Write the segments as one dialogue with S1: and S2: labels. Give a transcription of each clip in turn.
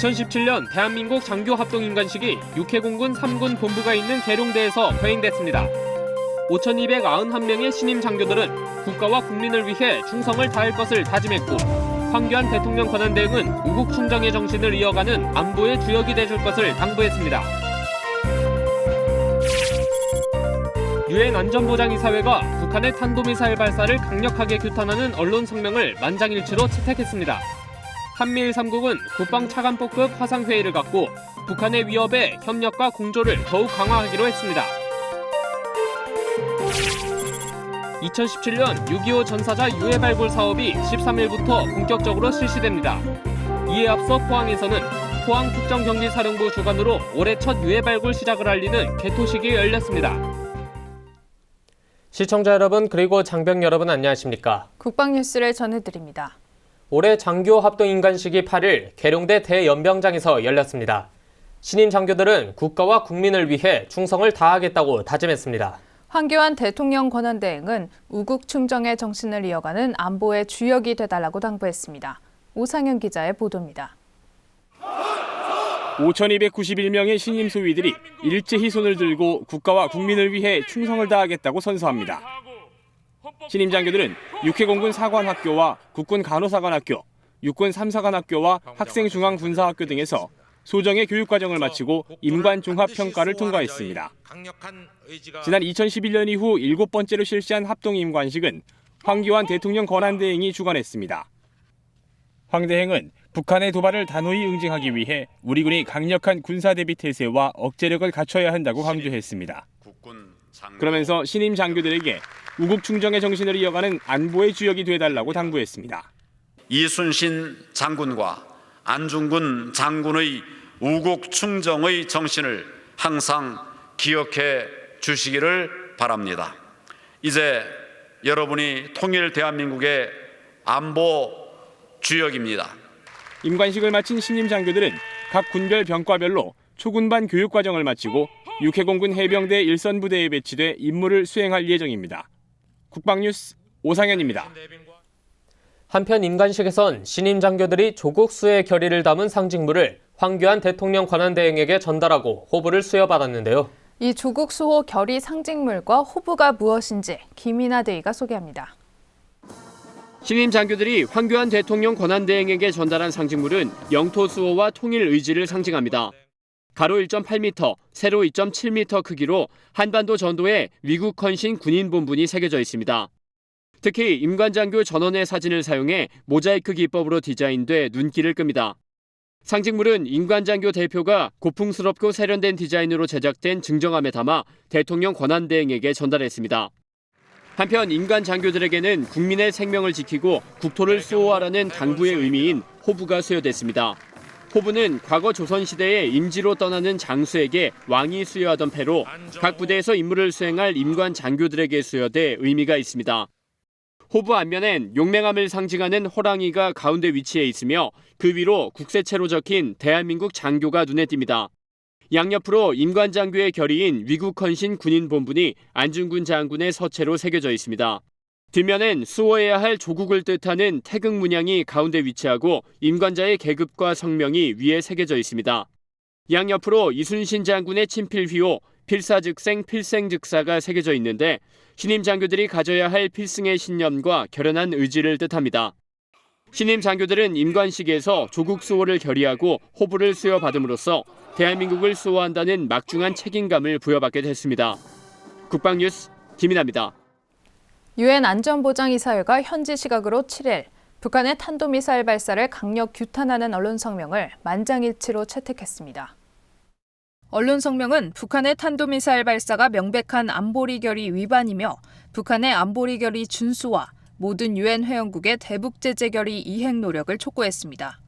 S1: (2017년) 대한민국 장교 합동인관식이 육해공군 3군 본부가 있는 계룡대에서 거행됐습니다. 5,291명의 신임 장교들은 국가와 국민을 위해 충성을 다할 것을 다짐했고, 황교안 대통령 권한대행은 우국 충정의 정신을 이어가는 안보의 주역이 돼줄 것을 당부했습니다. 유엔 안전보장이사회가 북한의 탄도미사일 발사를 강력하게 규탄하는 언론 성명을 만장일치로 채택했습니다. 한미일 3국은 국방차관법급 화상회의를 갖고 북한의 위협에 협력과 공조를 더욱 강화하기로 했습니다. 2017년 6.25 전사자 유해 발굴 사업이 13일부터 본격적으로 실시됩니다. 이에 앞서 포항에서는 포항특정경비사령부 주관으로 올해 첫 유해 발굴 시작을 알리는 개토식이 열렸습니다.
S2: 시청자 여러분, 그리고 장병 여러분 안녕하십니까?
S3: 국방뉴스를 전해드립니다.
S2: 올해 장교 합동인관식이 8일 계룡대 대연병장에서 열렸습니다. 신임 장교들은 국가와 국민을 위해 충성을 다하겠다고 다짐했습니다.
S3: 황교안 대통령 권한대행은 우국 충정의 정신을 이어가는 안보의 주역이 되달라고 당부했습니다. 오상현 기자의 보도입니다.
S4: 5,291명의 신임 소위들이 일제히 손을 들고 국가와 국민을 위해 충성을 다하겠다고 선서합니다. 신임 장교들은 육해공군 사관학교와 국군 간호사관학교, 육군 삼사관학교와 학생중앙군사학교 등에서 소정의 교육과정을 마치고 임관종합평가를 통과했습니다. 지난 2011년 이후 7번째로 실시한 합동임관식은 황교안 대통령 권한대행이 주관했습니다. 황 대행은 북한의 도발을 단호히 응징하기 위해 우리 군이 강력한 군사대비 태세와 억제력을 갖춰야 한다고 강조했습니다. 그러면서 신임 장교들에게 우국 충정의 정신을 이어가는 안보의 주역이 되달라고 당부했습니다.
S5: 이순신 장군과 안중근 장군의 우국 충정의 정신을 항상 기억해 주시기를 바랍니다. 이제 여러분이 통일 대한민국의 안보 주역입니다.
S4: 임관식을 마친 신임 장교들은 각 군별 병과별로 초군반 교육과정을 마치고 육해공군 해병대 일선부대에 배치돼 임무를 수행할 예정입니다. 국방뉴스 오상현입니다.
S2: 한편 임관식에선 신임 장교들이 조국 수의 결의를 담은 상징물을 황교안 대통령 권한대행에게 전달하고 호부를 수여받았는데요.
S3: 이 조국 수호 결의 상징물과 호부가 무엇인지 김이나 대위가 소개합니다.
S1: 신임 장교들이 황교안 대통령 권한대행에게 전달한 상징물은 영토 수호와 통일 의지를 상징합니다. 가로 1.8m, 세로 2.7m 크기로 한반도 전도에 위국 헌신 군인 본분이 새겨져 있습니다. 특히 임관장교 전원의 사진을 사용해 모자이크 기법으로 디자인돼 눈길을 끕니다. 상징물은 임관장교 대표가 고풍스럽고 세련된 디자인으로 제작된 증정함에 담아 대통령 권한대행에게 전달했습니다. 한편 임관장교들에게는 국민의 생명을 지키고 국토를 수호하라는 당부의 의미인 호부가 수여됐습니다. 호부는 과거 조선시대에 임지로 떠나는 장수에게 왕이 수여하던 패로 각 부대에서 임무를 수행할 임관 장교들에게 수여돼 의미가 있습니다. 호부 앞면엔 용맹함을 상징하는 호랑이가 가운데 위치해 있으며 그 위로 국세체로 적힌 대한민국 장교가 눈에 띕니다. 양옆으로 임관 장교의 결의인 위국헌신 군인 본분이 안중근 장군의 서체로 새겨져 있습니다. 뒷면엔 수호해야 할 조국을 뜻하는 태극 문양이 가운데 위치하고 임관자의 계급과 성명이 위에 새겨져 있습니다. 양옆으로 이순신 장군의 친필휘호 필사즉생 필생즉사가 새겨져 있는데 신임 장교들이 가져야 할 필승의 신념과 결연한 의지를 뜻합니다. 신임 장교들은 임관식에서 조국 수호를 결의하고 호부를 수여받음으로써 대한민국을 수호한다는 막중한 책임감을 부여받게 됐습니다. 국방뉴스 김인아입니다.
S3: 유엔 안전보장이사회가 현지 시각으로 7일 북한의 탄도미사일 발사를 강력 규탄하는 언론 성명을 만장일치로 채택했습니다. 언론 성명은 북한의 탄도미사일 발사가 명백한 안보리 결의 위반이며 북한의 안보리 결의 준수와 모든 유엔 회원국의 대북 제재 결의 이행 노력을 촉구했습니다.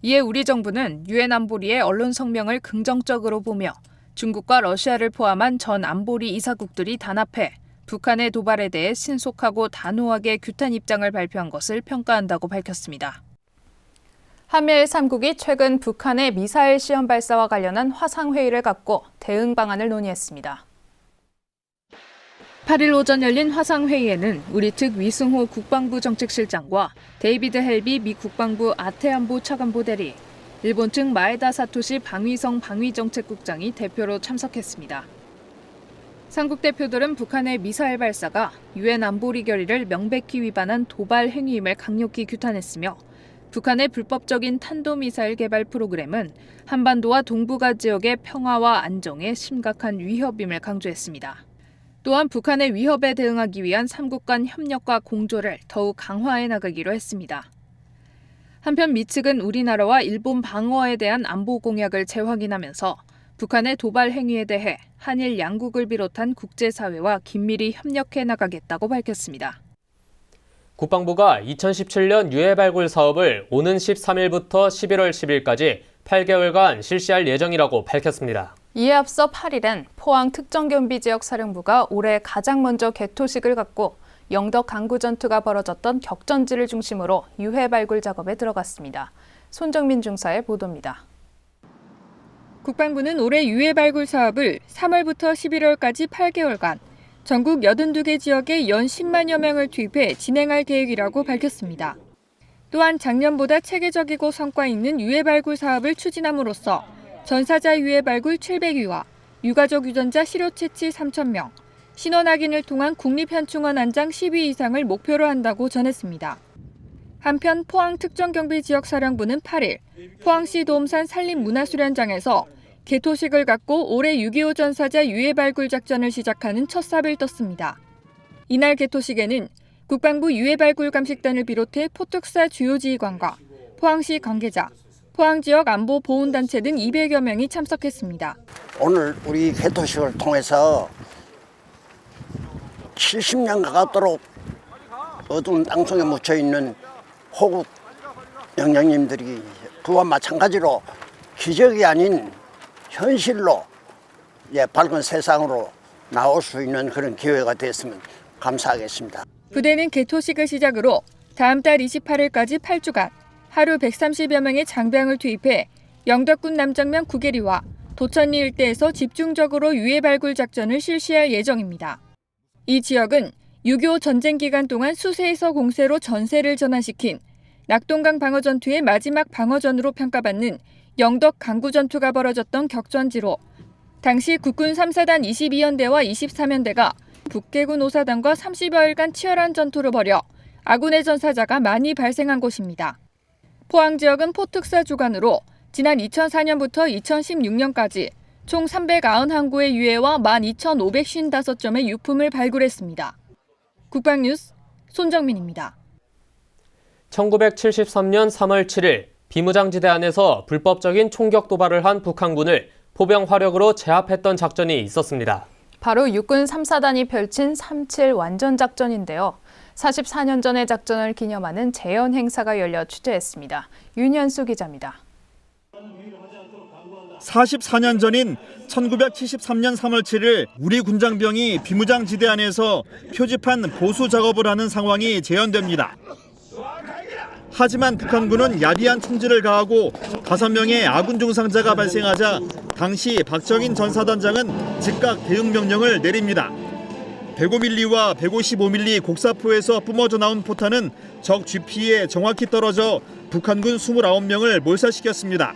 S3: 이에 우리 정부는 유엔 안보리의 언론 성명을 긍정적으로 보며 중국과 러시아를 포함한 전 안보리 이사국들이 단합해 북한의 도발에 대해 신속하고 단호하게 규탄 입장을 발표한 것을 평가한다고 밝혔습니다. 한미일 3국이 최근 북한의 미사일 시험 발사와 관련한 화상회의를 갖고 대응 방안을 논의했습니다. 8일 오전 열린 화상회의에는 우리 측 위승호 국방부 정책실장과 데이비드 헬비 미 국방부 아태안보 차관보 대리, 일본 측 마에다 사토시 방위성 방위정책국장이 대표로 참석했습니다. 삼국 대표들은 북한의 미사일 발사가 유엔 안보리 결의를 명백히 위반한 도발 행위임을 강력히 규탄했으며 북한의 불법적인 탄도미사일 개발 프로그램은 한반도와 동북아 지역의 평화와 안정에 심각한 위협임을 강조했습니다. 또한 북한의 위협에 대응하기 위한 삼국 간 협력과 공조를 더욱 강화해 나가기로 했습니다. 한편 미 측은 우리나라와 일본 방어에 대한 안보 공약을 재확인하면서 북한의 도발 행위에 대해 한일 양국을 비롯한 국제사회와 긴밀히 협력해 나가겠다고 밝혔습니다.
S2: 국방부가 2017년 유해 발굴 사업을 오는 13일부터 11월 10일까지 8개월간 실시할 예정이라고 밝혔습니다.
S3: 이에 앞서 8일엔 포항특정경비지역사령부가 올해 가장 먼저 개토식을 갖고 영덕 강구 전투가 벌어졌던 격전지를 중심으로 유해 발굴 작업에 들어갔습니다. 손정민 중사의 보도입니다. 국방부는 올해 유해 발굴 사업을 3월부터 11월까지 8개월간 전국 82개 지역에 연 10만여 명을 투입해 진행할 계획이라고 밝혔습니다. 또한 작년보다 체계적이고 성과 있는 유해 발굴 사업을 추진함으로써 전사자 유해 발굴 700위와 유가족 유전자 시료 채취 3,000명, 신원 확인을 통한 국립현충원 안장 10위 이상을 목표로 한다고 전했습니다. 한편 포항특정경비지역사령부는 8일 포항시 도움산 산림문화수련장에서 개토식을 갖고 올해 6.25 전사자 유해 발굴 작전을 시작하는 첫 삽을 떴습니다. 이날 개토식에는 국방부 유해 발굴 감식단을 비롯해 포특사 주요 지휘관과 포항시 관계자, 포항지역 안보 보훈단체 등 200여 명이 참석했습니다.
S6: 오늘 우리 개토식을 통해서 70년 가깝도록 어두운 땅속에 묻혀있는 호국 영령님들이 그와 마찬가지로 기적이 아닌 현실로 밝은 세상으로 나올 수 있는 그런 기회가 됐으면 감사하겠습니다.
S3: 부대는 개토식을 시작으로 다음 달 28일까지 8주간 하루 130여 명의 장병을 투입해 영덕군 남정면 구계리와 도천리 일대에서 집중적으로 유해 발굴 작전을 실시할 예정입니다. 이 지역은 6.25 전쟁 기간 동안 수세에서 공세로 전세를 전환시킨 낙동강 방어전투의 마지막 방어전으로 평가받는 영덕 강구 전투가 벌어졌던 격전지로 당시 국군 3사단 22연대와 23연대가 북계군 5사단과 30여일간 치열한 전투를 벌여 아군의 전사자가 많이 발생한 곳입니다. 포항 지역은 포특사 주관으로 지난 2004년부터 2016년까지 총 391구의 유해와 12,555점의 유품을 발굴했습니다. 국방뉴스 손정민입니다.
S2: 1973년 3월 7일 비무장지대 안에서 불법적인 총격 도발을 한 북한군을 포병 화력으로 제압했던 작전이 있었습니다.
S3: 바로 육군 3사단이 펼친 3.7 완전작전인데요. 44년 전의 작전을 기념하는 재연 행사가 열려 취재했습니다. 윤현수 기자입니다.
S7: 44년 전인 1973년 3월 7일 우리 군장병이 비무장지대 안에서 표지판 보수 작업을 하는 상황이 재현됩니다. 하지만 북한군은 야비한 총질을 가하고 5명의 아군 중상자가 발생하자 당시 박정인 전 사단장은 즉각 대응 명령을 내립니다. 105mm와 155mm 곡사포에서 뿜어져 나온 포탄은 적 GP에 정확히 떨어져 북한군 29명을 몰살시켰습니다.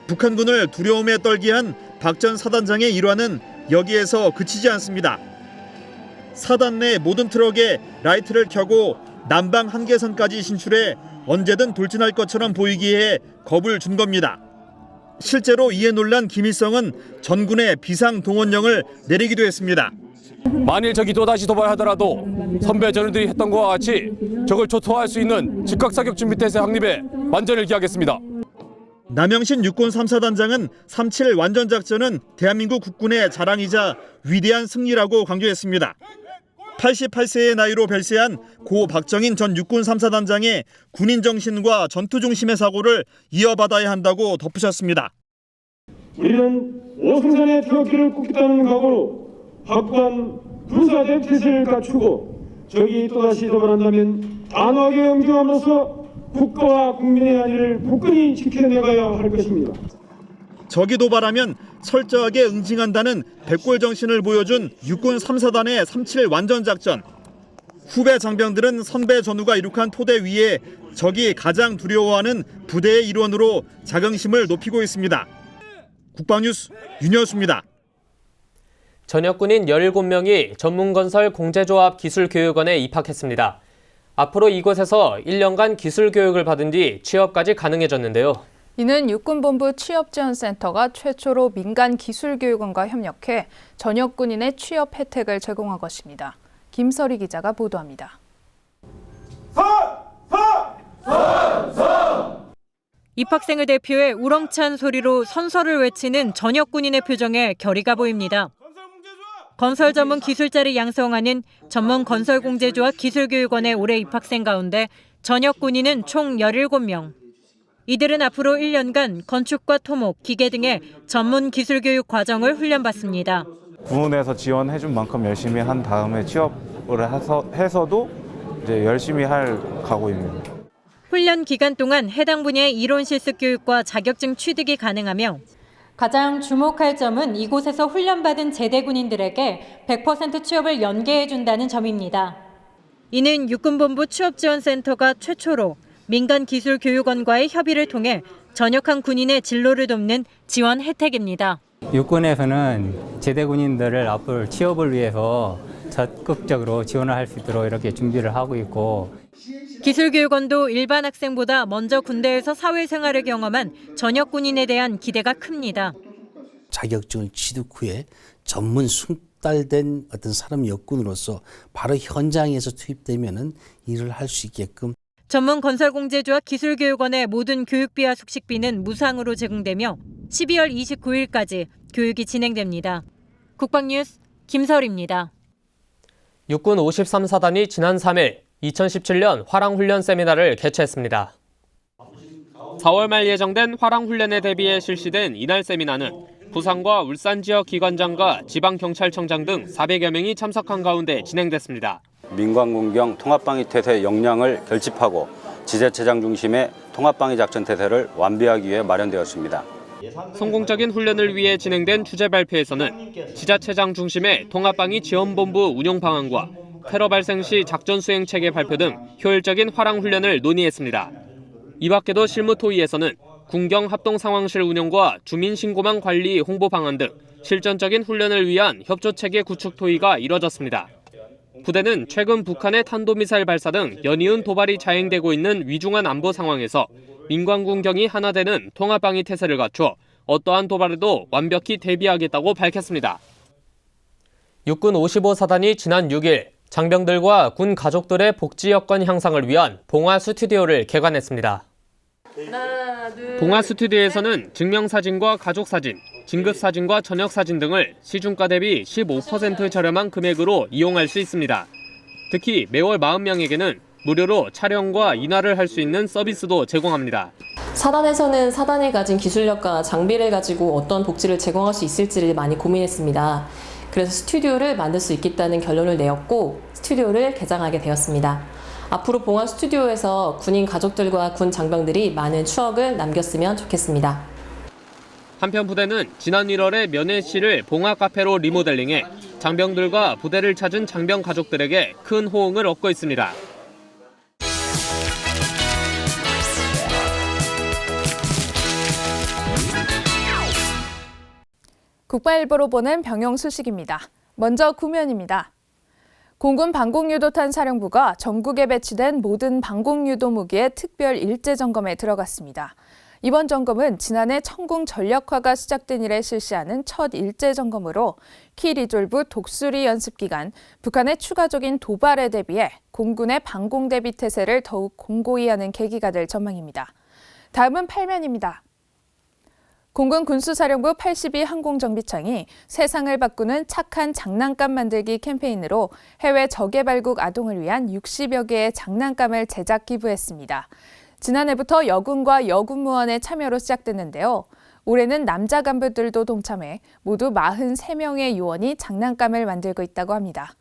S7: 북한군을 두려움에 떨게 한 박 전 사단장의 일화는 여기에서 그치지 않습니다. 사단 내 모든 트럭에 라이트를 켜고 남방 한계선까지 진출해 언제든 돌진할 것처럼 보이기에 겁을 준 겁니다. 실제로 이에 놀란 김일성은 전군에 비상동원령을 내리기도 했습니다.
S8: 만일 적이 또다시 도발하더라도 선배 전우들이 했던 것과 같이 적을 초토화할 수 있는 즉각사격 준비태세 확립에 만전을 기하겠습니다.
S7: 남영신 육군 3사단장은 3.7 완전작전은 대한민국 국군의 자랑이자 위대한 승리라고 강조했습니다. 88세의 나이로 별세한 고 박정인 전 육군 3사단장의 군인 정신과 전투 중심의 사고를 이어받아야 한다고 덧붙였습니다.
S9: 우리는 오승산의 태극기를 꽂겠다는 각오로 확고한 군사대체제를 갖추고 적이 또다시 도발한다면 단호하게 응징함으로써 국가와 국민의 안위를 굳건히 지켜내가야 할 것입니다.
S7: 적이 도발하면 철저하게 응징한다는 백골 정신을 보여준 육군 3사단의 3.7 완전작전. 후배 장병들은 선배 전우가 이룩한 토대 위에 적이 가장 두려워하는 부대의 일원으로 자긍심을 높이고 있습니다. 국방뉴스 윤여수입니다.
S2: 전역군인 17명이 전문건설 공제조합 기술교육원에 입학했습니다. 앞으로 이곳에서 1년간 기술교육을 받은 뒤 취업까지 가능해졌는데요.
S3: 이는 육군본부 취업지원센터가 최초로 민간 기술교육원과 협력해 전역군인의 취업 혜택을 제공한 것입니다. 김설희 기자가 보도합니다.
S10: 입학생을 대표해 우렁찬 소리로 선서를 외치는 전역군인의 표정에 결의가 보입니다. 건설 전문 기술자를 양성하는 전문 건설공제조합 기술교육원의 올해 입학생 가운데 전역군인은 총 17명. 이들은 앞으로 1년간 건축과 토목, 기계 등의 전문 기술교육 과정을 훈련받습니다.
S11: 부문에서 지원해준 만큼 열심히 한 다음에 취업을 해서도 이제 열심히 할 각오입니다.
S10: 훈련 기간 동안 해당 분야의 이론 실습 교육과 자격증 취득이 가능하며 가장 주목할 점은 이곳에서 훈련받은 제대 군인들에게 100% 취업을 연계해준다는 점입니다. 이는 육군본부 취업지원센터가 최초로 민간기술교육원과의 협의를 통해 전역한 군인의 진로를 돕는 지원 혜택입니다.
S12: 육군에서는 제대 군인들을 앞으로 취업을 위해서 적극적으로 지원을 할 수 있도록 이렇게 준비를 하고 있고,
S10: 기술교육원도 일반 학생보다 먼저 군대에서 사회생활을 경험한 전역 군인에 대한 기대가 큽니다.
S13: 자격증을 취득 후에 전문 숙달된 어떤 사람 역군으로서 바로 현장에서 투입되면은 일을 할 수 있게끔.
S10: 전문 건설공제조합 기술교육원의 모든 교육비와 숙식비는 무상으로 제공되며 12월 29일까지 교육이 진행됩니다. 국방뉴스 김설입니다.
S2: 육군 53사단이 지난 3일 2017년 화랑훈련 세미나를 개최했습니다. 4월 말 예정된 화랑훈련에 대비해 실시된 이날 세미나는 부산과 울산 지역 기관장과 지방경찰청장 등 400여 명이 참석한 가운데 진행됐습니다.
S14: 민관군경 통합방위 태세 역량을 결집하고 지자체장 중심의 통합방위 작전 태세를 완비하기 위해 마련되었습니다.
S1: 성공적인 훈련을 위해 진행된 주제 발표에서는 지자체장 중심의 통합방위 지원본부 운용 방안과 테러 발생 시 작전 수행 체계 발표 등 효율적인 화랑 훈련을 논의했습니다. 이 밖에도 실무 토의에서는 군경 합동 상황실 운영과 주민 신고망 관리 홍보 방안 등 실전적인 훈련을 위한 협조 체계 구축 토의가 이뤄졌습니다. 부대는 최근 북한의 탄도미사일 발사 등 연이은 도발이 자행되고 있는 위중한 안보 상황에서 민관군경이 하나 되는 통합방위 태세를 갖춰 어떠한 도발에도 완벽히 대비하겠다고 밝혔습니다.
S2: 육군 55사단이 지난 6일 장병들과 군 가족들의 복지 여건 향상을 위한 봉화 스튜디오를 개관했습니다. 봉화 스튜디오에서는 증명사진과 가족사진, 진급사진과 전역사진 등을 시중가 대비 15% 저렴한 금액으로 이용할 수 있습니다. 특히 매월 40명에게는 무료로 촬영과 인화를 할 수 있는 서비스도 제공합니다.
S15: 사단에서는 사단이 가진 기술력과 장비를 가지고 어떤 복지를 제공할 수 있을지를 많이 고민했습니다. 그래서 스튜디오를 만들 수 있겠다는 결론을 내었고 스튜디오를 개장하게 되었습니다. 앞으로 봉화 스튜디오에서 군인 가족들과 군 장병들이 많은 추억을 남겼으면 좋겠습니다.
S1: 한편 부대는 지난 1월에 면회실을 봉화 카페로 리모델링해 장병들과 부대를 찾은 장병 가족들에게 큰 호응을 얻고 있습니다.
S3: 국가일보로 보는 병영 소식입니다. 먼저 구면입니다. 공군 방공유도탄 사령부가 전국에 배치된 모든 방공유도 무기의 특별 일제 점검에 들어갔습니다. 이번 점검은 지난해 천궁 전력화가 시작된 이래 실시하는 첫 일제 점검으로 키 리졸브 독수리 연습 기간, 북한의 추가적인 도발에 대비해 공군의 방공 대비 태세를 더욱 공고히 하는 계기가 될 전망입니다. 다음은 8면입니다. 공군 군수사령부 82 항공정비청이 세상을 바꾸는 착한 장난감 만들기 캠페인으로 해외 저개발국 아동을 위한 60여 개의 장난감을 제작 기부했습니다. 지난해부터 여군과 여군무원의 참여로 시작됐는데요. 올해는 남자 간부들도 동참해 모두 43명의 요원이 장난감을 만들고 있다고 합니다.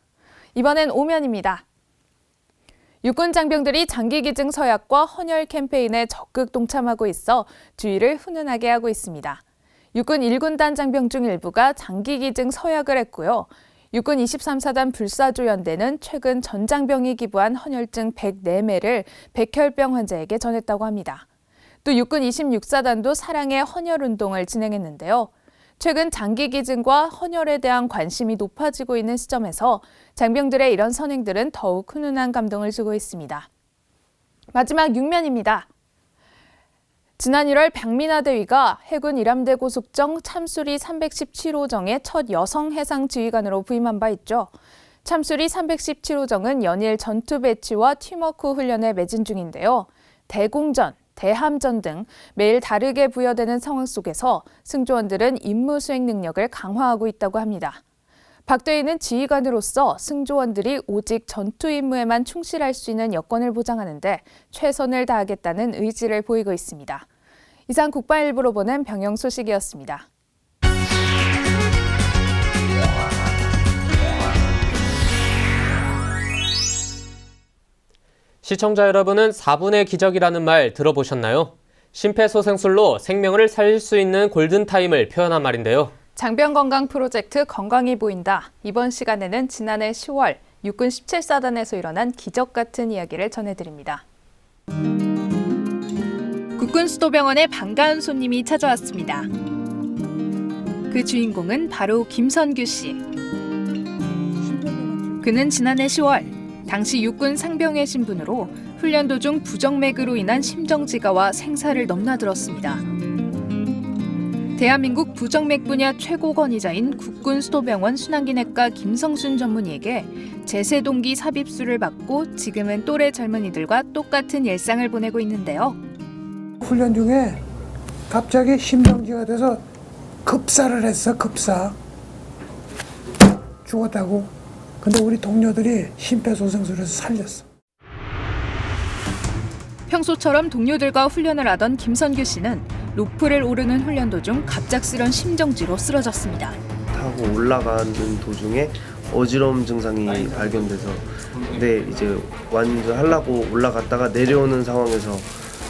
S3: 이번엔 5면입니다. 육군 장병들이 장기기증 서약과 헌혈 캠페인에 적극 동참하고 있어 주위를 훈훈하게 하고 있습니다. 육군 1군단 장병 중 일부가 장기기증 서약을 했고요. 육군 23사단 불사조연대는 최근 전 장병이 기부한 헌혈증 104매를 백혈병 환자에게 전했다고 합니다. 또 육군 26사단도 사랑의 헌혈운동을 진행했는데요. 최근 장기기증과 헌혈에 대한 관심이 높아지고 있는 시점에서 장병들의 이런 선행들은 더욱 훈훈한 감동을 주고 있습니다. 마지막 6면입니다. 지난 1월 박민하대위가 해군 일함대 고속정 참수리 317호정의 첫 여성 해상 지휘관으로 부임한 바 있죠. 참수리 317호정은 연일 전투 배치와 팀워크 훈련에 매진 중인데요. 대공전, 대함전 등 매일 다르게 부여되는 상황 속에서 승조원들은 임무 수행 능력을 강화하고 있다고 합니다. 박 대위는 지휘관으로서 승조원들이 오직 전투 임무에만 충실할 수 있는 여건을 보장하는데 최선을 다하겠다는 의지를 보이고 있습니다. 이상 국방일보로 보낸 병영 소식이었습니다.
S2: 시청자 여러분은 4분의 기적이라는 말 들어보셨나요? 심폐소생술로 생명을 살릴 수 있는 골든타임을 표현한 말인데요.
S3: 장병 건강 프로젝트 건강이 보인다. 이번 시간에는 지난해 10월 육군 17사단에서 일어난 기적 같은 이야기를 전해드립니다. 국군 수도병원에 반가운 손님이 찾아왔습니다. 그 주인공은 바로 김선규 씨. 그는 지난해 10월 당시 육군 상병의 신분으로 훈련 도중 부정맥으로 인한 심정지가와 생사를 넘나들었습니다. 대한민국 부정맥 분야 최고 권위자인 국군 수도병원 순환기내과 김성순 전문의에게 제세동기 삽입술을 받고 지금은 또래 젊은이들과 똑같은 일상을 보내고 있는데요.
S16: 훈련 중에 갑자기 심정지가 돼서 급사를 했어. 급사. 죽었다고. 근데 우리 동료들이 심폐소생술에서 살렸어.
S3: 평소처럼 동료들과 훈련을 하던 김선규 씨는 로프를 오르는 훈련 도중 갑작스런 심정지로 쓰러졌습니다.
S17: 타고 올라가는 도중에 어지러움 증상이 발견돼서 근데 이제 완전 하려고 올라갔다가 내려오는 상황에서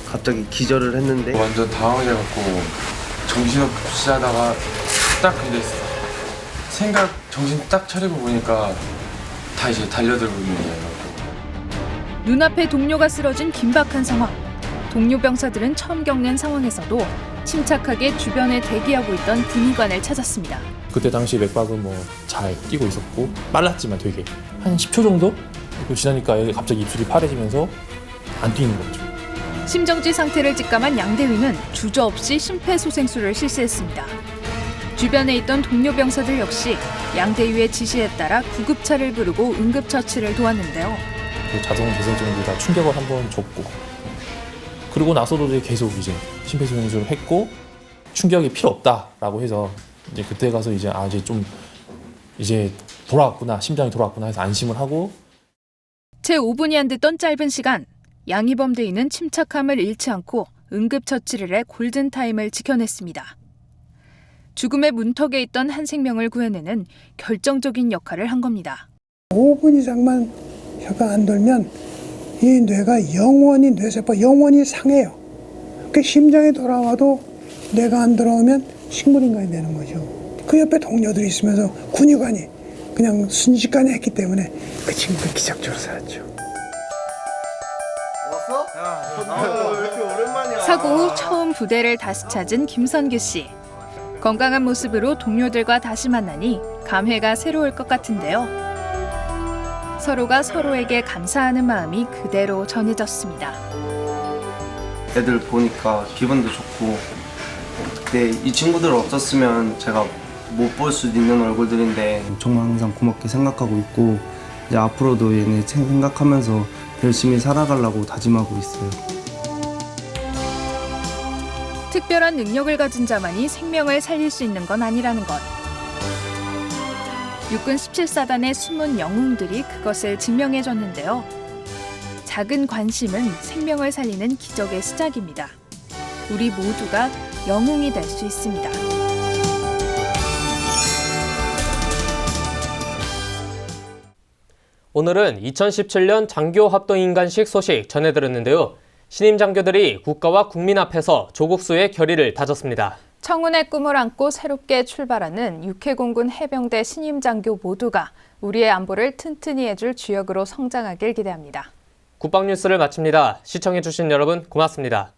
S17: 갑자기 기절을 했는데
S18: 완전 당황해갖고 정신없이 하다가 딱 근데 정신 딱 차리고 보니까 다 이제 달려들고 있는 거예요.
S3: 눈앞에 동료가 쓰러진 긴박한 상황. 동료 병사들은 처음 겪는 상황에서도 침착하게 주변에 대기하고 있던 군의관을 찾았습니다.
S19: 그때 당시 맥박은 잘 뛰고 있었고 빨랐지만 되게 한 10초 정도 지나니까 갑자기 입술이 파래지면서 안 뛰는 거죠.
S3: 심정지 상태를 직감한 양대위는 주저없이 심폐소생술을 실시했습니다. 주변에 있던 동료 병사들 역시 양대위의 지시에 따라 구급차를 부르고 응급처치를 도왔는데요.
S19: 자동 재생정지 다 충격을 한번 줬고 그러고 나서도 계속 이제 심폐소생술을 했고 충격이 필요 없다라고 해서 이제 그때 가서 이제 이제 돌아왔구나 심장이 돌아왔구나 해서 안심을 하고
S3: 채 5분이 안 됐던 짧은 시간 양희범 대위는 침착함을 잃지 않고 응급처치를 해 골든타임을 지켜냈습니다. 죽음의 문턱에 있던 한 생명을 구해내는 결정적인 역할을 한 겁니다.
S16: 5분 이상만 혀가 안 돌면 이 뇌가 영원히 뇌세포 영원히 상해요. 그 심장이 돌아와도 뇌가 안 돌아오면 식물인간이 되는 거죠. 그 옆에 동료들이 있으면서 군의관이 그냥 순식간에 했기 때문에 그 친구가 기적적으로 살았죠.
S17: 왔어? 왜 이렇게 오랜만이야?
S3: 사고 후 처음 부대를 다시 찾은 김선규 씨. 건강한 모습으로 동료들과 다시 만나니 감회가 새로울 것 같은데요. 서로가 서로에게 감사하는 마음이 그대로 전해졌습니다.
S17: 애들 보니까 기분도 좋고 그때 이 친구들 없었으면 제가 못 볼 수도 있는 얼굴들인데 정말 항상 고맙게 생각하고 있고 이제 앞으로도 얘네 생각하면서 열심히 살아가려고 다짐하고 있어요.
S3: 특별한 능력을 가진 자만이 생명을 살릴 수 있는 건 아니라는 것. 육군 17사단의 숨은 영웅들이 그것을 증명해줬는데요. 작은 관심은 생명을 살리는 기적의 시작입니다. 우리 모두가 영웅이 될 수 있습니다.
S2: 오늘은 2017년 장교 합동인관식 소식 전해드렸는데요. 신임 장교들이 국가와 국민 앞에서 조국수의 결의를 다졌습니다.
S3: 청운의 꿈을 안고 새롭게 출발하는 육해공군 해병대 신임 장교 모두가 우리의 안보를 튼튼히 해줄 주역으로 성장하길 기대합니다.
S2: 국방뉴스를 마칩니다. 시청해주신 여러분 고맙습니다.